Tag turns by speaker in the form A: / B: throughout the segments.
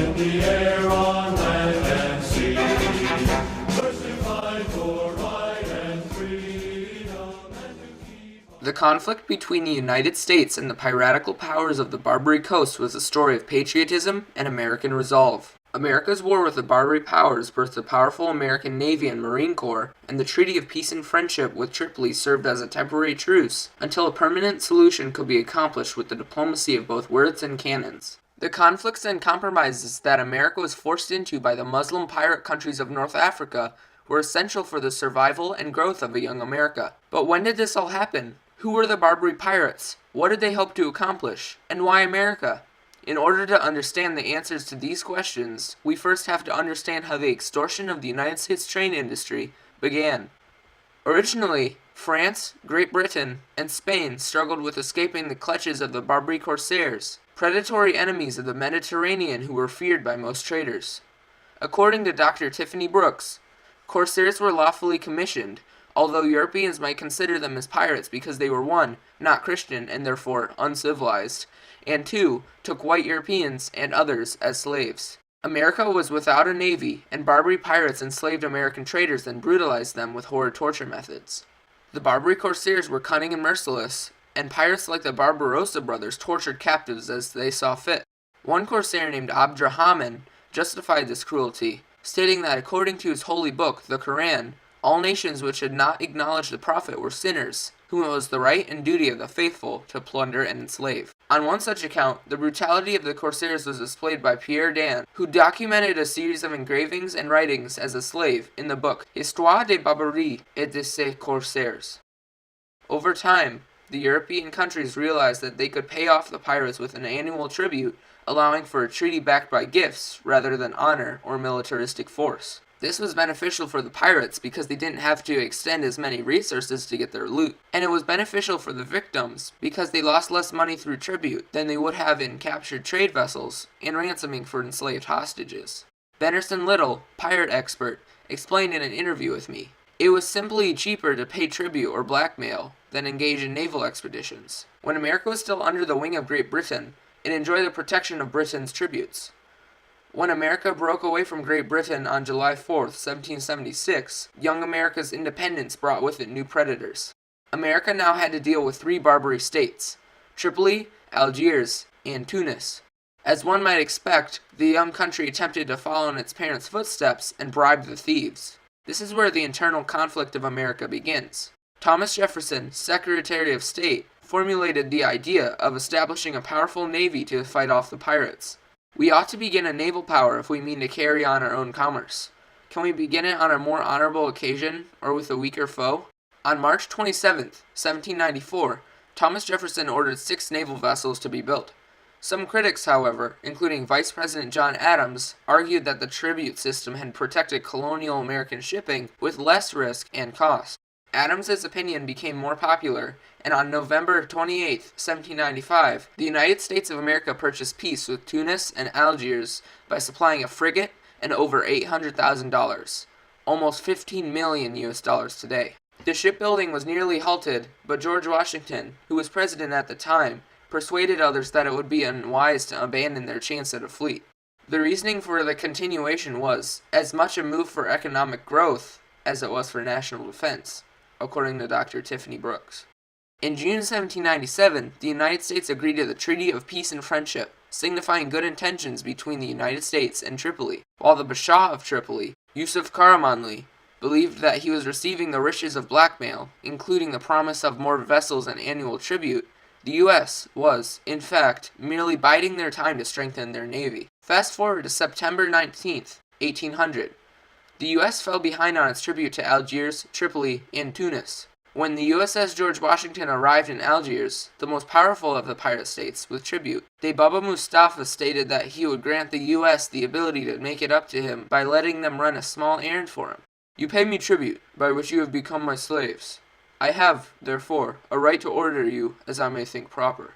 A: in the air, on land and sea, versified for right and freedom, and to keep.
B: The conflict between the United States and the piratical powers of the Barbary Coast was a story of patriotism and American resolve. America's war with the Barbary powers birthed a powerful American Navy and Marine Corps, and the Treaty of Peace and Friendship with Tripoli served as a temporary truce until a permanent solution could be accomplished with the diplomacy of both words and cannons. The conflicts and compromises that America was forced into by the Muslim pirate countries of North Africa were essential for the survival and growth of a young America. But when did this all happen? Who were the Barbary pirates? What did they hope to accomplish? And why America? In order to understand the answers to these questions, we first have to understand how the extortion of the United States trade industry began. Originally, France, Great Britain, and Spain struggled with escaping the clutches of the Barbary corsairs, predatory enemies of the Mediterranean who were feared by most traders. According to Dr. Tiffany Brooks, corsairs were lawfully commissioned, although Europeans might consider them as pirates because they were 1, not Christian and therefore uncivilized, and 2, took white Europeans and others as slaves. America was without a navy, and Barbary pirates enslaved American traders and brutalized them with horrid torture methods. The Barbary corsairs were cunning and merciless, and pirates like the Barbarossa brothers tortured captives as they saw fit. One corsair named Abdrahman justified this cruelty, stating that according to his holy book, the Quran, all nations which had not acknowledged the Prophet were sinners, whom it was the right and duty of the faithful to plunder and enslave. On one such account, the brutality of the corsairs was displayed by Pierre Dan, who documented a series of engravings and writings as a slave in the book Histoire des Barbaries et de ses Corsaires. Over time, the European countries realized that they could pay off the pirates with an annual tribute, allowing for a treaty backed by gifts rather than honor or militaristic force. This was beneficial for the pirates because they didn't have to extend as many resources to get their loot, and it was beneficial for the victims because they lost less money through tribute than they would have in captured trade vessels and ransoming for enslaved hostages. Bennerson Little, pirate expert, explained in an interview with me, "It was simply cheaper to pay tribute or blackmail than engage in naval expeditions. When America was still under the wing of Great Britain, it enjoyed the protection of Britain's tributes. When America broke away from Great Britain on July 4, 1776, young America's independence brought with it new predators. America now had to deal with 3 Barbary states, Tripoli, Algiers, and Tunis. As one might expect, the young country attempted to follow in its parents' footsteps and bribe the thieves. This is where the internal conflict of America begins. Thomas Jefferson, Secretary of State, formulated the idea of establishing a powerful navy to fight off the pirates. We ought to begin a naval power if we mean to carry on our own commerce. Can we begin it on a more honorable occasion, or with a weaker foe? On March 27, 1794, Thomas Jefferson ordered 6 naval vessels to be built. Some critics, however, including Vice President John Adams, argued that the tribute system had protected colonial American shipping with less risk and cost. Adams's opinion became more popular, and on November 28, 1795, the United States of America purchased peace with Tunis and Algiers by supplying a frigate and over $800,000, almost $15 million today. The shipbuilding was nearly halted, but George Washington, who was president at the time, persuaded others that it would be unwise to abandon their chance at a fleet. The reasoning for the continuation was as much a move for economic growth as it was for national defense, according to Dr. Tiffany Brooks. In June 1797, the United States agreed to the Treaty of Peace and Friendship, signifying good intentions between the United States and Tripoli. While the Bashaw of Tripoli, Yusuf Karamanli, believed that he was receiving the riches of blackmail, including the promise of more vessels and annual tribute, the U.S. was, in fact, merely biding their time to strengthen their navy. Fast forward to September 19, 1800. The U.S. fell behind on its tribute to Algiers, Tripoli, and Tunis. When the USS George Washington arrived in Algiers, the most powerful of the pirate states, with tribute, Baba Mustafa stated that he would grant the U.S. the ability to make it up to him by letting them run a small errand for him. "You pay me tribute, by which you have become my slaves. I have, therefore, a right to order you as I may think proper."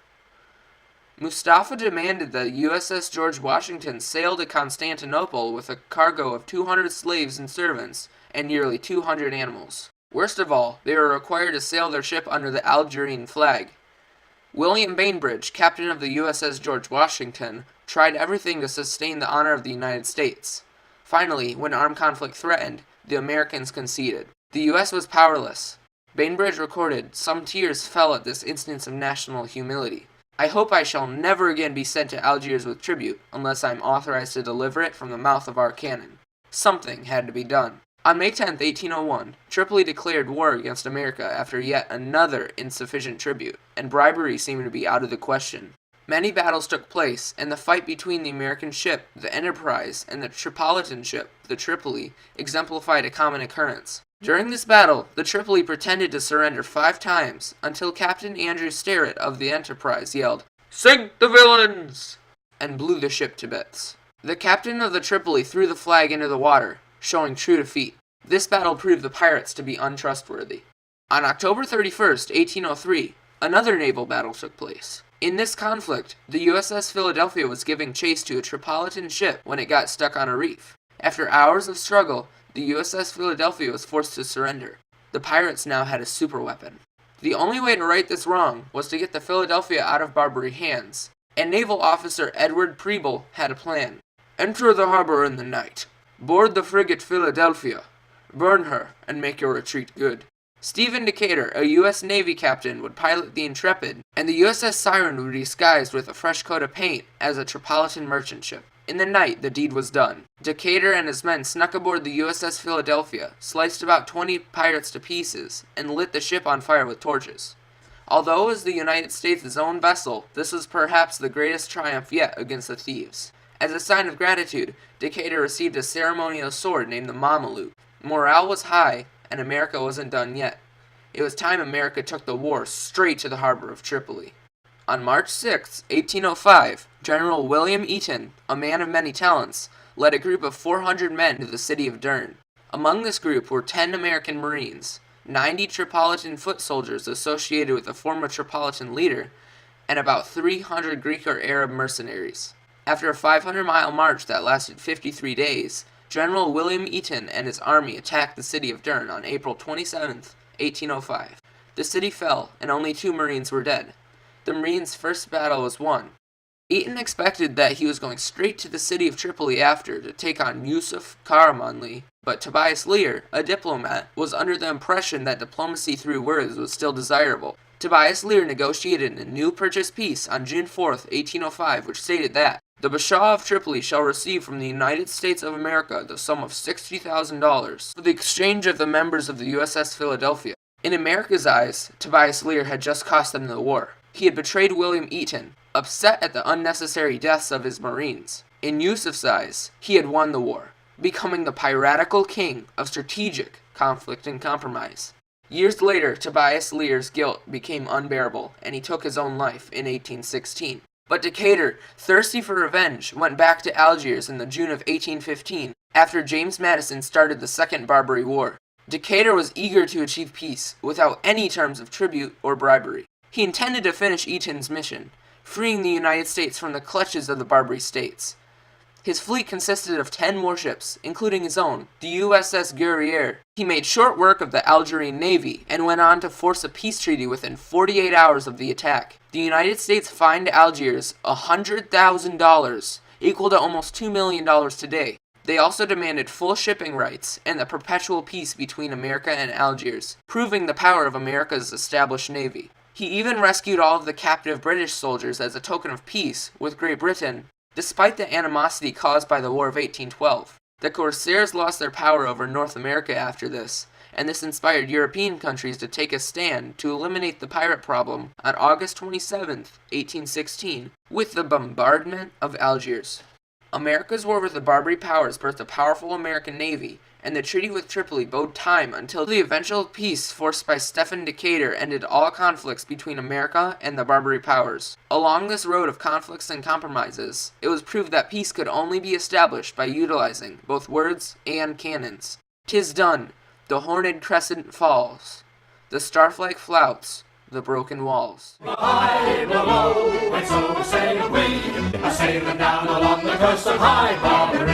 B: Mustafa demanded that USS George Washington sail to Constantinople with a cargo of 200 slaves and servants and nearly 200 animals. Worst of all, they were required to sail their ship under the Algerine flag. William Bainbridge, captain of the USS George Washington, tried everything to sustain the honor of the United States. Finally, when armed conflict threatened, the Americans conceded. The U.S. was powerless. Bainbridge recorded, "Some tears fell at this instance of national humility. I hope I shall never again be sent to Algiers with tribute, unless I am authorized to deliver it from the mouth of our cannon." Something had to be done. On May 10, 1801, Tripoli declared war against America after yet another insufficient tribute, and bribery seemed to be out of the question. Many battles took place, and the fight between the American ship, the Enterprise, and the Tripolitan ship, the Tripoli, exemplified a common occurrence. During this battle, the Tripoli pretended to surrender 5 times, until Captain Andrew Sterrett of the Enterprise yelled, "Sink the villains!" and blew the ship to bits. The captain of the Tripoli threw the flag into the water, showing true defeat. This battle proved the pirates to be untrustworthy. On October 31st, 1803, another naval battle took place. In this conflict, the USS Philadelphia was giving chase to a Tripolitan ship when it got stuck on a reef. After hours of struggle, the USS Philadelphia was forced to surrender. The pirates now had a superweapon. The only way to right this wrong was to get the Philadelphia out of Barbary hands, and naval officer Edward Preble had a plan. "Enter the harbor in the night. Board the frigate Philadelphia. Burn her, and make your retreat good." Stephen Decatur, a U.S. Navy captain, would pilot the Intrepid, and the USS Siren would be disguised with a fresh coat of paint as a Tripolitan merchant ship. In the night, the deed was done. Decatur and his men snuck aboard the USS Philadelphia, sliced about 20 pirates to pieces, and lit the ship on fire with torches. Although it was the United States' own vessel, this was perhaps the greatest triumph yet against the thieves. As a sign of gratitude, Decatur received a ceremonial sword named the Mameluke. Morale was high, and America wasn't done yet. It was time America took the war straight to the harbor of Tripoli. On March 6, 1805, General William Eaton, a man of many talents, led a group of 400 men to the city of Dern. Among this group were 10 American Marines, 90 Tripolitan foot soldiers associated with a former Tripolitan leader, and about 300 Greek or Arab mercenaries. After a 500-mile march that lasted 53 days, General William Eaton and his army attacked the city of Dern on April 27, 1805. The city fell, and only 2 Marines were dead. The Marines' first battle was won. Eaton expected that he was going straight to the city of Tripoli after to take on Yusuf Karamanli, but Tobias Lear, a diplomat, was under the impression that diplomacy through words was still desirable. Tobias Lear negotiated a new purchase peace on June 4, 1805, which stated that the Bashaw of Tripoli shall receive from the United States of America the sum of $60,000 for the exchange of the members of the USS Philadelphia. In America's eyes, Tobias Lear had just cost them the war. He had betrayed William Eaton, upset at the unnecessary deaths of his Marines. In Yusuf's eyes, he had won the war, becoming the piratical king of strategic conflict and compromise. Years later, Tobias Lear's guilt became unbearable, and he took his own life in 1816. But Decatur, thirsty for revenge, went back to Algiers in the June of 1815, after James Madison started the Second Barbary War. Decatur was eager to achieve peace, without any terms of tribute or bribery. He intended to finish Eaton's mission, freeing the United States from the clutches of the Barbary States. His fleet consisted of 10 warships, including his own, the USS Guerriere. He made short work of the Algerine Navy, and went on to force a peace treaty within 48 hours of the attack. The United States fined Algiers $100,000, equal to almost $2 million today. They also demanded full shipping rights and the perpetual peace between America and Algiers, proving the power of America's established navy. He even rescued all of the captive British soldiers as a token of peace with Great Britain, despite the animosity caused by the War of 1812. The Corsairs lost their power over North America after this, and this inspired European countries to take a stand to eliminate the pirate problem on August 27, 1816, with the bombardment of Algiers. America's war with the Barbary powers birthed a powerful American navy, and the treaty with Tripoli bode time until the eventual peace forced by Stephen Decatur ended all conflicts between America and the Barbary powers. Along this road of conflicts and compromises, it was proved that peace could only be established by utilizing both words and cannons. "'Tis done, the horned crescent falls, the starflag flouts the broken walls."
A: High below, and so sail we, a sailing down along the coast of high Barbary.